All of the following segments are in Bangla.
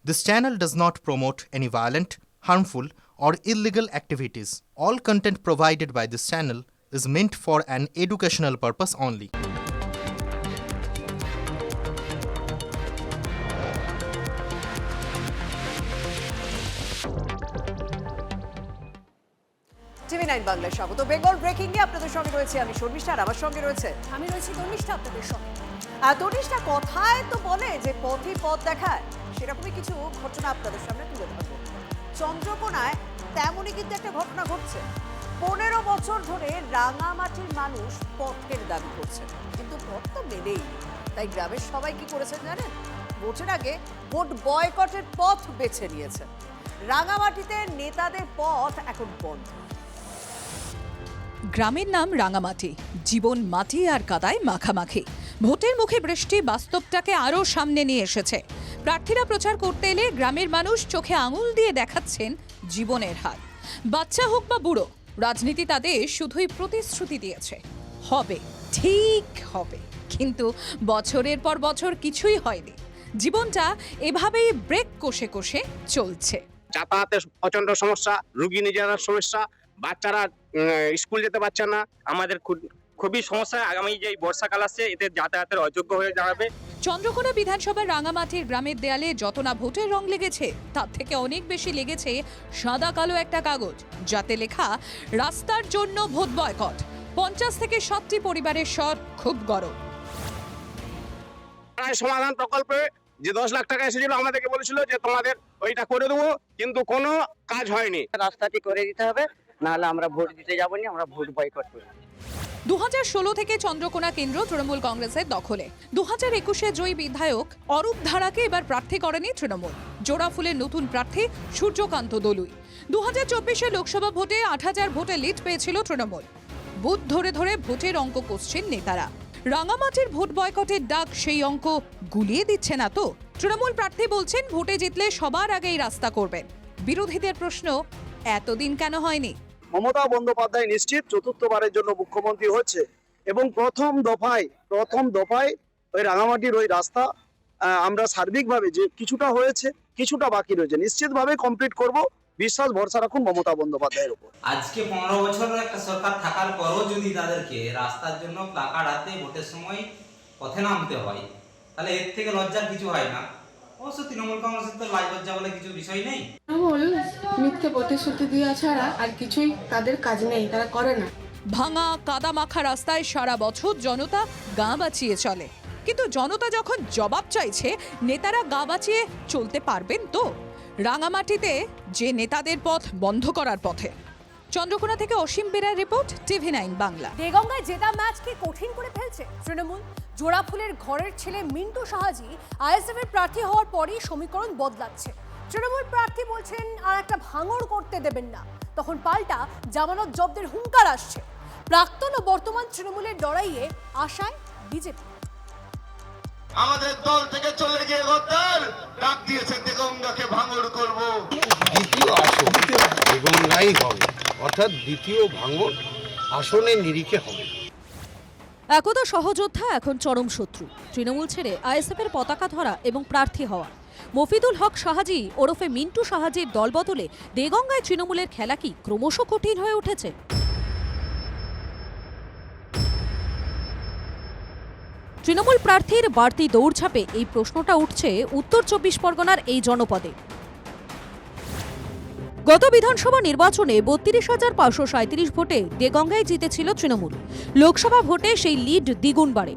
This channel does not promote any violent, harmful, or illegal activities. All content provided by this channel is meant for an educational purpose only. TV 9 বাংলায় স্বাগত। বেঙ্গল ব্রেকিং এ আপনাদের সঙ্গে রয়েছে আমি শর্মিষ্ঠা, আর আমার সঙ্গে রয়েছে আমি রয়েছি তনিষ্ঠা আপনাদের সঙ্গে। তনিষ্ঠা, কথায় তো বলে যে পথই পথ দেখায়, সেরকমই কিছু ঘটনা আপনাদের সামনে তুলে ধরবো। চন্দ্রকোনায় তেমনই কিন্তু একটা ঘটনা ঘটছে। 15 বছর ধরে রাঙামাটির মানুষ পথের দাবি করছে, কিন্তু পথ তো মেলেই। তাই গ্রামের সবাই কি করেছেন জানেন? ভোটের আগে ভোট বয়কটের পথ বেছে নিয়েছে। রাঙামাটিতে নেতাদের পথ এখন বন্ধ। গ্রামের নাম রাঙামাটি, জীবন মাটি আর কাদায় মাখামাখি। ভোটের মুখে বৃষ্টি বাস্তবটাকে আরও সামনে নিয়ে এসেছে। প্রার্থীরা প্রচার করতে এলে গ্রামের মানুষ চোখে আঙুল দিয়ে দেখাচ্ছেন জীবনের হাল। বাচ্চা হোক বা বুড়ো, রাজনীতি তাদের শুধুই প্রতিশ্রুতি দিয়েছে, হবে, ঠিক হবে, কিন্তু বছরের পর বছর কিছুই হয়নি। জীবনটা এভাবেই ব্রেক কষে কষে চলছে। যাতায়াতের প্রচন্ড সমস্যা, রোগী নিয়ে যাওয়ার সমস্যা, বাচ্চারা স্কুল যেতে পারছে না। আমাদের খুবই সমস্যা। আগামী যে বর্ষাকাল আসছে, এতে যাতায়াতের অযোগ্য হয়ে দাঁড়াবে। চন্দ্রকোনা বিধানসভার রাঙামাটির গ্রামের দেয়ালে যত না ভোটের রং লেগেছে, তার থেকে অনেক বেশি লেগেছে সাদা কালো একটা কাগজ, যাতে লেখা রাস্তার জন্য ভোট বয়কট। 50 থেকে 60টি পরিবারের স্বর খুব গরম। সমাধান প্রকল্পে যে 10 লাখ টাকা এসেছিল, আমাদেরকে বলেছিল যে তোমাদের ওইটা করে দেবো, কিন্তু কোনো কাজ হয়নি। রাস্তাটি করে দিতে হবে, নাহলে আমরা ভোট দিতে যাবো না, আমরা ভোট বয়কট করব। 2016 থেকে চন্দ্রকোনা কেন্দ্র তৃণমূল কংগ্রেসের দখলে। 2021-এ জয়ী বিধায়ক অরূপ ধারাকে এবার প্রার্থী করেনি তৃণমূল। জোড়াফুলের নতুন প্রার্থী সূর্যকান্ত দলুই। 2024-এ লোকসভা ভোটে 8000 ভোটে লিড পেয়েছিল তৃণমূল। বুথ ধরে ধরে ভোটের অঙ্ক কষছেন নেতারা। রাঙামাটির ভোট বয়কটের ডাক সেই অঙ্ক গুলিয়ে দিচ্ছে না তো? তৃণমূল প্রার্থী বলছেন ভোটে জিতলে সবার আগেই রাস্তা করবেন। বিরোধীদের প্রশ্ন, এতদিন কেন হয়নি? মমতা বন্দ্যোপাধ্যায় নিশ্চিত চতুর্থবারের জন্য মুখ্যমন্ত্রী হচ্ছে, এবং প্রথম দফায় ওই রাঙামাটির ওই রাস্তা আমরা সার্বিকভাবে যে কিছুটা হয়েছে, কিছুটা বাকি রয়েছে, নিশ্চিতভাবে কমপ্লিট করব। বিশ্বাস ভরসা রাখুন মমতা বন্দ্যোপাধ্যায়ের উপর। আজকে 15 বছরের একটা সরকার থাকার পরও যদি তাদেরকে রাস্তার জন্য প্লাকার্ড হাতে ভোটের সময় পথে নামতে হয়, তাহলে এর থেকে লজ্জার কিছু হয় না। অবশ্য তৃণমূল কংগ্রেসের তো লজ্জা বলে কিছু বিষয় নেই। তৃণমূল মিথ্যে প্রতিশ্রুতি দেওয়া ছাড়া আর কিছুই তাদের কাজ নেই, তারা করে না। ভাঙা কাদা মাখা রাস্তায় সারা বছর জনতা গা বাঁচিয়ে চলে, কিন্তু জনতা যখন জবাব চাইছে, নেতারা গা বাঁচিয়ে চলতে পারবেন তো? রাঙামাটিতে যে নেতাদের পথ বন্ধ করার পথে। চন্দ্রকোনা থেকে অসীম বেরার রিপোর্ট, টিভি 9 বাংলা। দেগঙ্গায় জেতা ম্যাচকে কঠিন করে ফেলছে তৃণমূল। জোড়াফুলের ঘরের ছেলে মিন্টু সাহাজি আইএসএফ এর প্রার্থী হওয়ার পরই সমীকরণ বদলাচ্ছে। তৃণমূল প্রার্থী বলছেন আর একটা ভাঙড় করতে দেবেন না, তখন পাল্টা জামানত জব্দের হুঙ্কার আসছে। প্রাক্তন ও বর্তমান তৃণমূলের লড়াইয়ে আশায় বিজেপি। আমাদের দল থেকে চলে গিয়ে গদ্দার ডাক দিয়েছে দেগঙ্গাকে ভাঙড় করব। দ্বিতীয় আসন দেগঙ্গাই হবে, অর্থাৎ দ্বিতীয় ভাঙড় আসনের নিরিখে হবে। একদা সহযোদ্ধা এখন চরম শত্রু। তৃণমূল ছেড়ে আইএসএফ এর পতাকা ধরা এবং প্রার্থী হওয়া মফিদুল হক সাহাজি ওরফে মিন্টু সাহাজির দলবদলে দেগঙ্গায় তৃণমূলের খেলা কি ক্রমশ কঠিন হয়ে উঠেছে? তৃণমূল প্রার্থীর বাড়তি দৌড়ঝাঁপে এই প্রশ্নটা উঠছে উত্তর 24 পরগনার এই জনপদে। গত বিধানসভা নির্বাচনে 32,537 ভোটে দেগঙ্গায় জিতেছিল তৃণমূল। লোকসভা ভোটে সেই লিড দ্বিগুণ বাড়ে।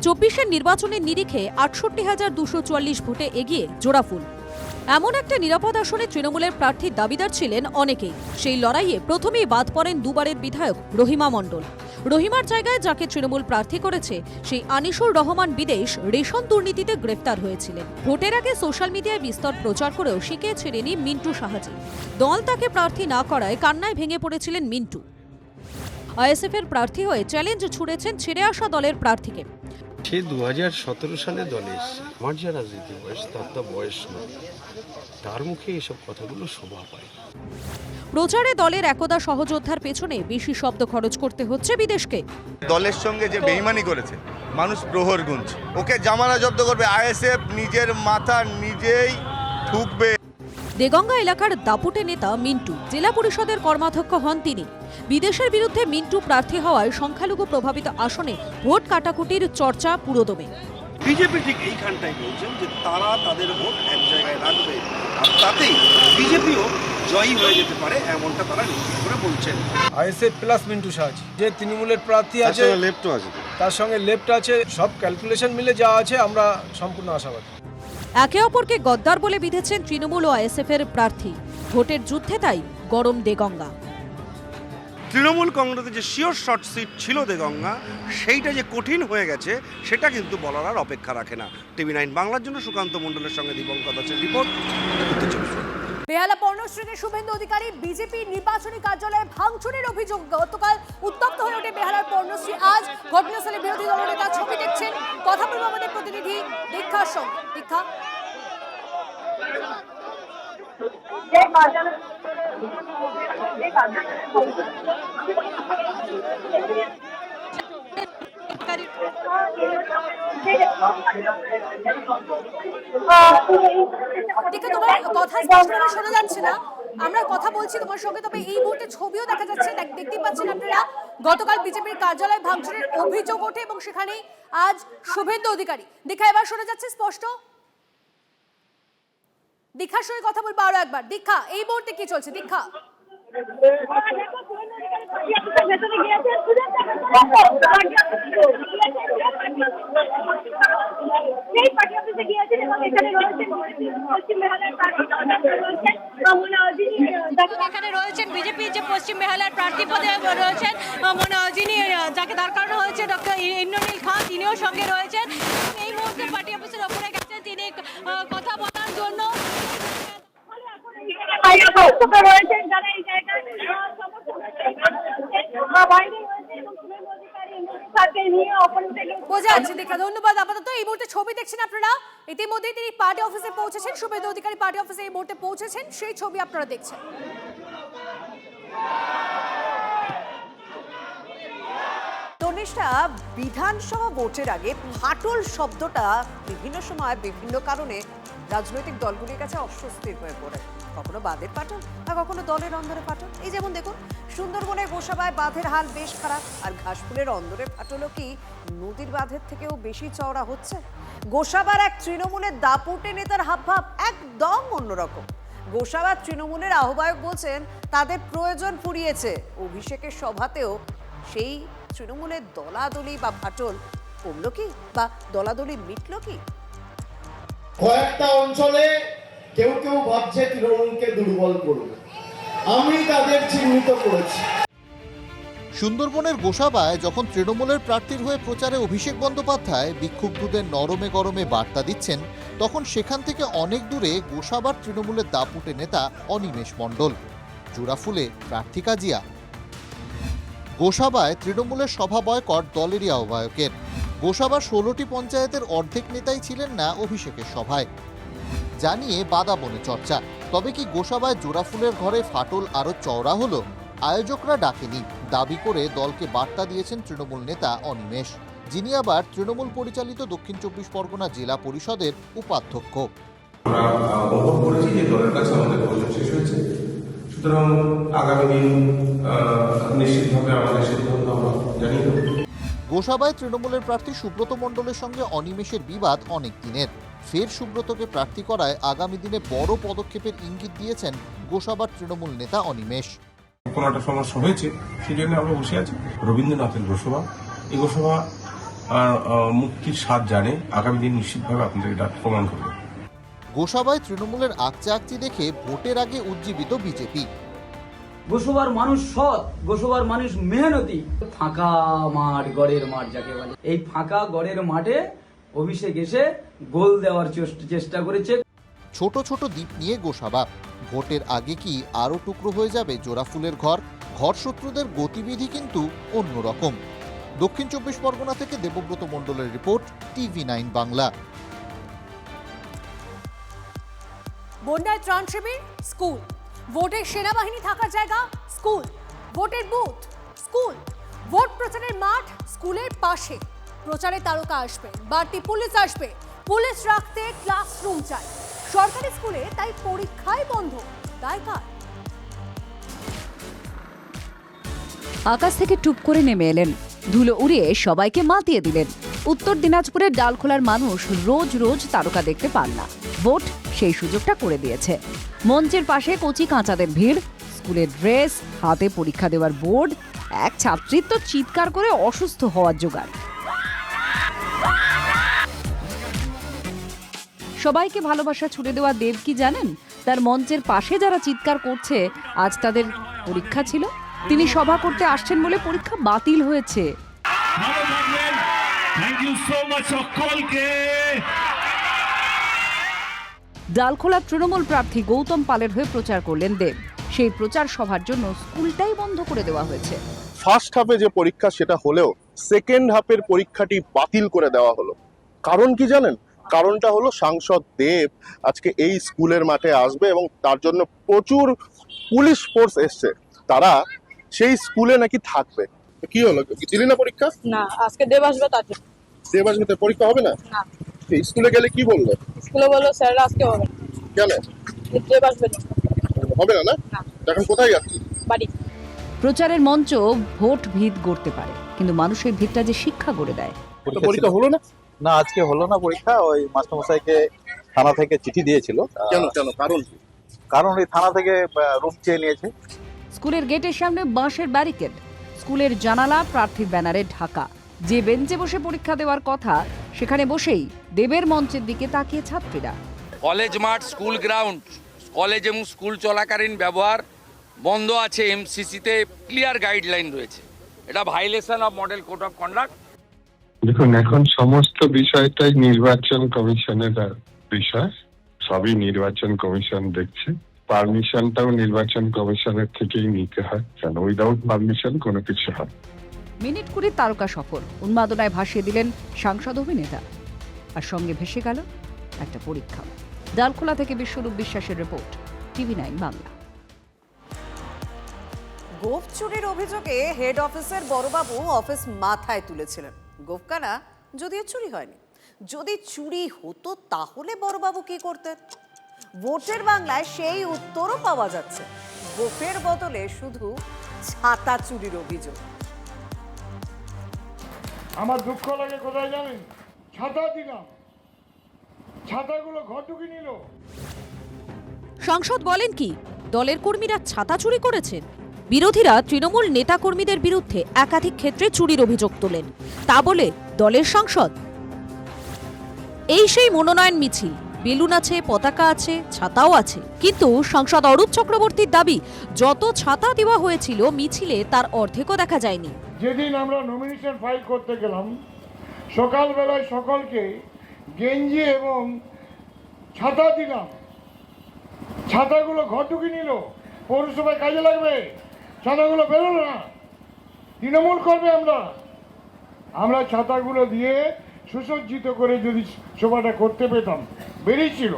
24-এর নির্বাচনের নিরিখে 68,244 ভোটে এগিয়ে জোড়াফুল। এমন একটা নিরাপদ আসনে তৃণমূলের প্রার্থীর দাবিদার ছিলেন অনেকেই। সেই লড়াইয়ে প্রথমেই বাদ পড়েন দুবারের বিধায়ক রহিমা মণ্ডল। রহিমার জায়গায় যাকে তৃণমূল প্রার্থী করেছে সেই আনিসুর রহমান বিদেশ রেশন দুর্নীতিতে গ্রেফতার হয়েছিলেন। ভোটের আগে সোশ্যাল মিডিয়ায় বিস্তর প্রচার করেও শিখিয়ে ছেড়েনি মিন্টু সাহাজি। দল তাকে প্রার্থী না করায় কান্নায় ভেঙে পড়েছিলেন মিন্টু। আইএসএফ এর প্রার্থী হয়ে চ্যালেঞ্জ ছুড়েছেন ছেড়ে আসা দলের প্রার্থীকে। সে 2017 সালে দলে এসেছে, আমার যা রাজনীতি বয়স তার তো বয়স না, তার মুখে এসব কথাগুলো শোভা পায়। প্রচারে দলের একদা সহযোদ্ধার পেছনে বেশি শব্দ খরচ করতে হচ্ছে বিদেশকে। দলের সঙ্গে যে বেইমানি করেছে, মানুষ প্রহর গুনছে, ওকে জামানা জব্দ করবে। আইএসএফ নিজের মাথা নিজেই ঠুকবে। দেগঙ্গা এলাকার দাপুটে নেতা মিন্টু জেলা পরিষদের কর্মাধ্যক্ষ হন তিনি। বিদেশের বিরুদ্ধে মিন্টু প্রার্থী হওয়ায় সংখ্যালঘু প্রভাবিত আসনে ভোট কাটাকুটির চর্চা পুরোদমে। বিজেপি ঠিক এইখানটাই বলছেন যে তারা তাদের ভোট এক জায়গায় রাখবে, আর তাতেই বিজেপিও জয়ী হয়ে যেতে পারে, এমনটা তারা নিশ্চিত করে বলছেন। আইএসএফ প্লাস মিন্টু সাহাজ যে তৃণমূলের প্রার্থী আছে, লেফটও আছে, তার সঙ্গে লেফট আছে, সব ক্যালকুলেশন মিলে যা আছে আমরা সম্পূর্ণ আশাবাদী। একে অপরকে গদ্দার বলে বিধেছেন তৃণমূল ও আইএসএফের প্রার্থী। ভোটের যুদ্ধে তাই গরম দেগঙ্গা। তৃণমূল কংগ্রেসের যে শিওর শর্ট সিট ছিল দেগঙ্গা, সেইটা যে কঠিন হয়ে গেছে সেটা কিন্তু বলার আর অপেক্ষা রাখে না। টিভি9 বাংলার জন্য সুকান্ত মণ্ডলের সঙ্গে দীপঙ্কর দাসের রিপোর্ট, উত্তর চব্বিশ পরগনা। বেহালা পর্ণশ্রীতে শুভেন্দু অধিকারী বিজেপি নির্বাচনী কার্যালয়ে ভাঙচুরের অভিযোগ। গতকাল উত্তপ্ত হয়ে ওঠে বেহালার পর্ণশ্রী। আজ ঘটনাস্থলে বিরোধী দলনেতা ছবি দেখছেন। কথা বলবো আমাদের প্রতিনিধি দীক্ষার সঙ্গে। দীক্ষা, তোমার কথা স্পষ্টভাবে শোনা যাচ্ছে না। আমরা কথা বলছি তোমার সঙ্গে, তবে এই মুহূর্তে ছবিও দেখা যাচ্ছে। দেখতেই পাচ্ছেন আপনারা, গতকাল বিজেপির কার্যালয়ে ভাঙচুরের অভিযোগ ওঠে এবং সেখানেই আজ শুভেন্দু অধিকারী। দীক্ষা, এবার শোনা যাচ্ছে স্পষ্ট? দীক্ষার সঙ্গে কথা বলবো আরো একবার। দীক্ষা, এই মুহূর্তে কি চলছে? দীক্ষা, এখানে রয়েছেন বিজেপির যে পশ্চিম বেহালার প্রার্থী পদে রয়েছেন যিনি, যাকে দাঁড় করানো হয়েছে ডক্টর ইন্দ্রনীল খান, তিনিও সঙ্গে রয়েছেন। এই মুহূর্তে পার্টি অফিসের ওপরে গেছেন তিনি কথা বলার জন্য। বোঝা যাচ্ছে। দীক্ষা, ধন্যবাদ। আপাতত এই মুহূর্তে ছবি দেখছেন আপনারা। ইতিমধ্যে তিনি পার্টি অফিসে পৌঁছেছেন। শুভেন্দু অধিকারী পার্টি অফিসে এই মুহূর্তে পৌঁছেছেন, সেই ছবি আপনারা দেখছেন। তনিষ্ঠা, বিধানসভা ভোটের আগে ফাটল শব্দটা বিভিন্ন সময় বিভিন্ন কারণে রাজনৈতিক দলগুলির কাছে অস্বস্তির হয়ে পড়ে। কখনো বাঁধের ফাটল আর কখনো দলের অন্দরে ফাটল। এই যেমন দেখুন, সুন্দরবনের গোসাবায় বাঁধের হাল বেশ খারাপ, আর ঘাসফুলের অন্দরের ফাটলও কি নদীর বাঁধের থেকেও বেশি চওড়া হচ্ছে? গোসাবার এক তৃণমূলের দাপুটে নেতার হাবভাব একদম অন্যরকম। গোসাবার তৃণমূলের আহ্বায়ক বলছেন তাদের প্রয়োজন ফুরিয়েছে। অভিষেকের সভাতেও সেই তৃণমূলের দলাদলি বা ফাটল কমলো কি, বা দলাদলি মিটলো কি? কয়েকটা অঞ্চলে কেউ কেউ ভাবছে তৃণমূলকে দুর্বল করবে, আমি তাদের চিহ্নিত করেছি। সুন্দরবনের গোসাবায় যখন তৃণমূলের প্রার্থীর হয়ে প্রচারে অভিষেক বন্দ্যোপাধ্যায় বিক্ষুব্ধদের নরমে গরমে বার্তা দিচ্ছেন, তখন সেখান থেকে অনেক দূরে গোসাবার তৃণমূলের দাপুটে নেতা অনিমেষ মণ্ডল। জোড়াফুলে প্রার্থী কাজিয়া। গোসাবায় তৃণমূলের সভা বয়কট দলেরই আহ্বায়কের। গোসাবার 16টি পঞ্চায়েতের অর্ধেক নেতাই ছিলেন না অভিষেকের সভায়, জানিয়ে বাদা বনে চর্চা। তবে কি গোসাবায় জোড়াফুলের ঘরে ফাটল আরো চওড়া হলো? আয়োজকরা ডাকেনি দাবি করে দলকে বার্তা দিয়েছেন তৃণমূল নেতা অনিমেষ, যিনি আবার তৃণমূল পরিচালিত দক্ষিণ চব্বিশ পরগনা জেলা পরিষদের উপাধ্যক্ষ। অনুভব করেছি যে দলের কাছে আমাদের প্রয়োজন শেষ হয়েছে, সুতরাং আগামী দিন নিশ্চিতভাবে আমাদের সিদ্ধান্ত আমরা জানিয়ে দেব। গোসাবায় তৃণমূলের প্রার্থী সুব্রত মণ্ডলের সঙ্গে অনিমেষের বিবাদ অনেক দিনের। ফের সুব্রতকে প্রার্থী করায় আগামী দিনে বড় পদক্ষেপের ইঙ্গিত দিয়েছেন গোসাবার তৃণমূল নেতা অনিমেষ। কোনো একটা সমস্যা হয়েছে, সেই জন্য আমরা বসে আছি। রবীন্দ্রনাথের গোসভা, এই গোসভা মুক্তির স্বাদ জানে, আগামী দিন নিশ্চিতভাবে আপনাদের এটা প্রমাণ করবে। গোসাবায় তৃণমূলের আকচি দেখে ভোটের আগে উজ্জীবিত বিজেপি। গোসবার মানুষ সৎ, গোসবার মানুষ মেহনতি। ফাঁকা মাঠ, গড়ের মাঠ যাকে বলে, এই ফাঁকা গড়ের মাঠে অভিষেক এসে গোল দেওয়ার চেষ্টা করেছে। ছোট ছোট দ্বীপ নিয়ে গোসাবা। ভোটের আগে কি আরো টুকরো হয়ে যাবে জোড়াফুলের ঘর? ঘরশত্রুদের গতিবিধি কিন্তু অন্যরকম। দক্ষিণ চব্বিশ পরগনা থেকে দেবব্রত মণ্ডলের রিপোর্ট, টিভি9 বাংলা। বন্যায় ত্রাণ শিবির, স্কুল। ভোটের সেনাবাহিনী থাকার জায়গা, স্কুল। ভোটের বুথ, স্কুল। ভোট প্রচারের মাঠ, স্কুলের পাশে। প্রচারে তারকা আসবে, বাড়তি পুলিশ আসবে। পুলিশ রাখতে ক্লাসরুম চাই। সরকারি স্কুলে তাই পরীক্ষাই বন্ধ, তাই কার? আকাশ থেকে টুপ করে নেমে এলেন, ধুলো উড়িয়ে সবাইকে মাতিয়ে দিলেন। উত্তর দিনাজপুরের ডালখোলার মানুষ রোজ রোজ তারকা দেখতে পান না, ভোট সেই সুযোগটা করে দিয়েছে। মঞ্চের পাশে কচি কাঁচাদের ভিড়, স্কুলের ড্রেস, হাতে পরীক্ষা দেওয়ার বোর্ড, এক ছাত্রীর তো চিৎকার করে অসুস্থ হওয়ার জোগাড়। সবাইকে ভালোবাসা ছুড়ে দেওয়া দেব কি জানেন, তার মঞ্চের পাশে যারা চিৎকার করছে আজ তাদের পরীক্ষা ছিল, তিনি সভা করতে আসছেন বলে পরীক্ষা বাতিল হয়েছে। ডালখোলা তৃণমূল প্রার্থী গৌতম পালের হয়ে প্রচার করলেন দেব। সেই প্রচার সভার জন্য স্কুলটাই বন্ধ করে দেওয়া হয়েছে। ফার্স্ট হাফে যে পরীক্ষা সেটা হলেও সেকেন্ড হাফের পরীক্ষাটি বাতিল করে দেওয়া হলো। কারণ কি জানেন? কারণটা হলো সাংসদ দেব আজকে এই স্কুলের মাঠে আসবে এবং তার জন্য প্রচুর পুলিশ ফোর্স এসছে, তারা সেই স্কুলে নাকি থাকবে। কি হলো, দিলি না পরীক্ষা? না, আজকে দেব আসবে, তার জন্য। দেব আসবে, তো পরীক্ষা হবে না? না। স্কুলে গেলে কি বললো? স্কুলে বললো স্যার আজকে হবে না। কেন দেব আসবে না। হবে না? এখন কোথায় যাচ্ছি? বাড়ি। প্রচারের মঞ্চ ভোট ভিত গড়তে পারে, কিন্তু মানুষের ভিতটা যে শিক্ষা গড়ে দেয়। পরীক্ষা হলো না? না, আজকে হলো না পরীক্ষা। ওই মাস্টারমশাইকে থানা থেকে চিঠি দিয়েছিল। কেন কারণ কি? কারণ ওই থানা থেকে রুম চেয়ে নিয়েছে। স্কুলের গেটের সামনে বাঁশের ব্যারিকেড, স্কুলের জানালা প্রার্থীর ব্যানারে ঢাকা। যে বেঞ্চে বসে পরীক্ষা দেওয়ার কথা সেখানে বসেই দেবের মঞ্চের দিকে তাকিয়ে ছাত্রীরা। কলেজ মাঠ, স্কুল গ্রাউন্ড, কলেজ এবং স্কুল চলাকালীন ব্যবহার বন্ধ আছে। এমসিসিতে ক্লিয়ার গাইডলাইন রয়েছে, এটা violation of model code of conduct. দেখুন, এখন সমস্ত বিষয়টাই নির্বাচন কমিশনের বিষয়, সবই নির্বাচন কমিশন দেখছে। পারমিশনটাও নির্বাচন কমিশনের থেকেই নিতে হয়, কেন উইদাউট পারমিশন কোনো কিছু হয়। মিনিট কুড়ি তারকা সফল, উন্মাদনায় ভাসিয়ে দিলেন সাংসদ অভিনেতা, আর সঙ্গে ভেসে গেল একটা পরীক্ষা। ডালখোলা থেকে বিশ্বরূপ বিশ্বাসের রিপোর্ট, TV9 বাংলা। গোফ চুরির অভিযোগে হেড অফিসের বড়বাবু অফিস মাথায় তুলেছিলেন। গোফখানা যদিও চুরি হয়নি, যদি চুরি হতো তাহলে বড়বাবু কি করতেন? ভোটের বাংলায় সেই উত্তরও পাওয়া যাচ্ছে, গোফের বদলে শুধু ছাতা চুরির অভিযোগ। আমার দুঃখ লাগে কোথায় জানেন? ছাতা দিলাম, ছাতাগুলো ঘর ঢুকে নিল। সাংসদ বলেন কি দলের কর্মীরা ছাতা চুরি করেছেন? বিরোধীরা তৃণমূল নেতাকর্মীদের বিরুদ্ধে একাধিক ক্ষেত্রে চুরির অভিযোগ তোলেন, তা বলে দলের সাংসদ। এই সেই মনোনয়ন মিছিল, বেলুন আছে, পতাকা আছে, ছাতাও আছে, কিন্তু সাংসদ অরূপ চক্রবর্তীর দাবি যত ছাতা দেওয়া হয়েছিল মিছিলে তার অর্ধেকও দেখা যায়নি। যেদিন আমরা নমিনেশন ফাইল করতে গেলাম, সকালবেলায় সকলকে গেঞ্জি এবং ছাতা দিলাম, ছাতাগুলো ঘর ঢুকে নিল। পৌরসভায় কাজে লাগবে, ছাতাগুলো বেরোলো না, তৃণমূল করবে। আমরা ছাতাগুলো দিয়ে সুসজ্জিত করে যদি সভাটা করতে পেতাম, বেরিয়েছিল,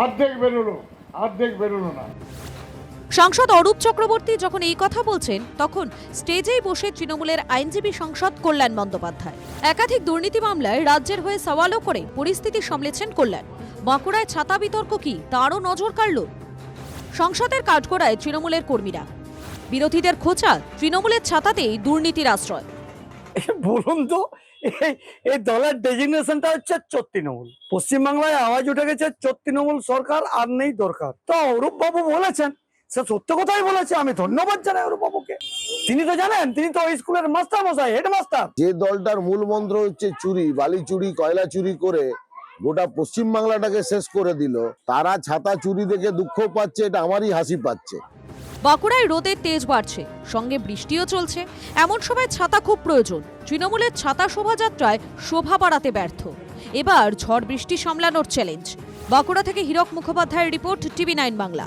অর্ধেক বেরোলো, অর্ধেক বেরোলো না। সাংসদ অরূপ চক্রবর্তী যখন এই কথা বলছেন, তখন স্টেজেই বসে তৃণমূলের আইনজীবী সাংসদ কল্যাণ বন্দ্যোপাধ্যায় একাধিক দুর্নীতি মামলায় রাজ্যের হয়ে সওয়ালও করে পরিস্থিতি সামলেছেন কল্যাণ। বাঁকুড়ায় ছাতা বিতর্ক কি তারও নজর কাড়ল। সংসদের কাঠগড়ায় তৃণমূলের কর্মীরা, বিরোধীদের খোঁচা তৃণমূলের ছাতাতেই দুর্নীতির আশ্রয়। বলুন তো, এই দলের ডেজিগনেশনটা হচ্ছে চোর তৃণমূল। পশ্চিমবাংলায় আওয়াজ উঠে গেছে চোর তৃণমূল সরকার আর নেই দরকার। তো অরূপ বাবু বলেছেন, সে সত্য কথাই বলেছে, আমি ধন্যবাদ জানাই অরূপ বাবুকে। তিনি তো জানেন, তিনি তো ওই স্কুলের মাস্টার মশাই, হেডমাস্টার। যে দলটার মূল মন্ত্র হচ্ছে চুরি, বালি চুরি, কয়লা চুরি করে গোটা পশ্চিম বাংলাটাকে শেষ করে দিল, তারা ছাতা চুরি দেখে দুঃখ পাচ্ছে, এটা আমারই হাসি পাচ্ছে। বাঁকুড়ায় রোদের তেজ বাড়ছে, সঙ্গে বৃষ্টিও চলছে, এমন সময় ছাতা খুব প্রয়োজন। তৃণমূলের ছাতা শোভাযাত্রায় শোভা বাড়াতে ব্যর্থ, এবার ঝড় বৃষ্টি সামলানোর চ্যালেঞ্জ। বাঁকুড়া থেকে হীরক মুখোপাধ্যায়ের রিপোর্ট, TV9 বাংলা।